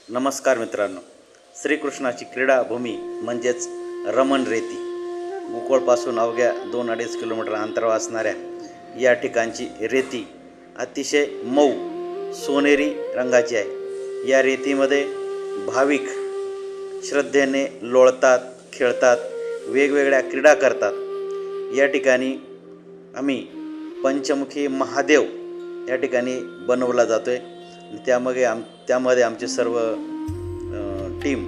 नमस्कार मित्रांनो, श्रीकृष्णाची क्रीडाभूमी म्हणजेच रमण रेती गोकुळपासून अवघ्या 2-2.5 किलोमीटर अंतरावर असणाऱ्या या ठिकाणची रेती अतिशय मऊ सोनेरी रंगाची आहे। या रेतीमध्ये भाविक श्रद्धेने लोळतात, खेळतात, वेगवेगळ्या क्रीडा करतात। या ठिकाणी आम्ही पंचमुखी महादेव या ठिकाणी बनवला जातो आहे। त्यामध्ये आमचे सर्व टीम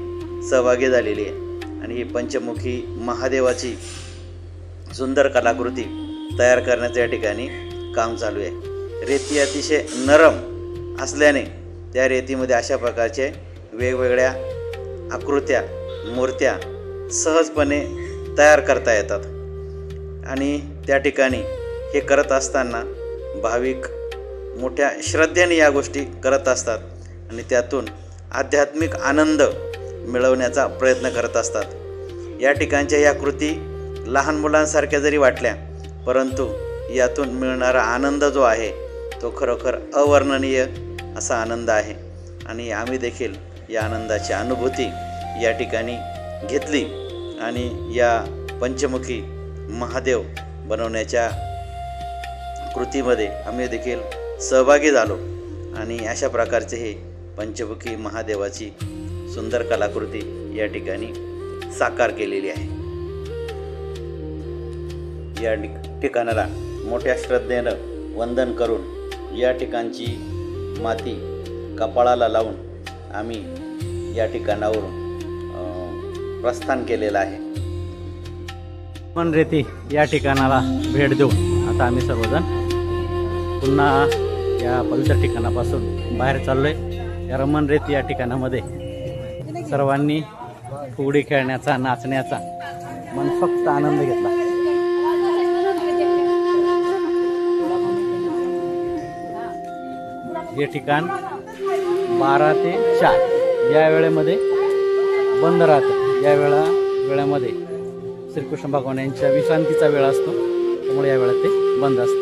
सहभागी झालेली आहे आणि ही पंचमुखी महादेवाची सुंदर कलाकृती तयार करण्याचं या ठिकाणी काम चालू आहे। रेती अतिशय नरम असल्याने त्या रेतीमध्ये अशा प्रकारचे वेगवेगळ्या आकृत्या मूर्त्या सहजपणे तयार करता येतात आणि त्या ठिकाणी हे करत असताना भाविक मोठ्या श्रद्धेने या गोष्टी करत असतात आणि त्यातून आध्यात्मिक आनंद मिळवण्याचा प्रयत्न करत असतात। या ठिकाणच्या या कृती लहान मुलांसारख्या जरी वाटल्या, परंतु यातून मिळणारा आनंद जो आहे तो खरोखर अवर्णनीय असा आनंद आहे आणि आम्ही देखील या आनंदाची अनुभूती या ठिकाणी घेतली आणि या पंचमुखी महादेव बनवण्याच्या कृतीमध्ये आम्ही देखील सहभागी झालो आणि अशा प्रकारचे हे पंचमुखी महादेवाची सुंदर कलाकृती या ठिकाणी साकार केलेली आहे। या ठिकाणाला मोठ्या श्रद्धेनं वंदन करून या ठिकाणची माती कपाळाला लावून आम्ही या ठिकाणावरून प्रस्थान केलेलं आहे। रमण रेती या ठिकाणाला भेट देऊन आता आम्ही सर्वजण पुन्हा या पवित्र ठिकाणापासून बाहेर चाललोय। या रमण रेती या ठिकाणामध्ये सर्वांनी फुगडी खेळण्याचा, नाचण्याचा मनसोक्त आनंद घेतला। हे ठिकाण 12 ते 4 या वेळेमध्ये बंद राहतं। या वेळेमध्ये श्रीकृष्ण भगवान यांच्या विश्रांतीचा वेळ असतो, त्यामुळे या वेळेत ते बंद असतं।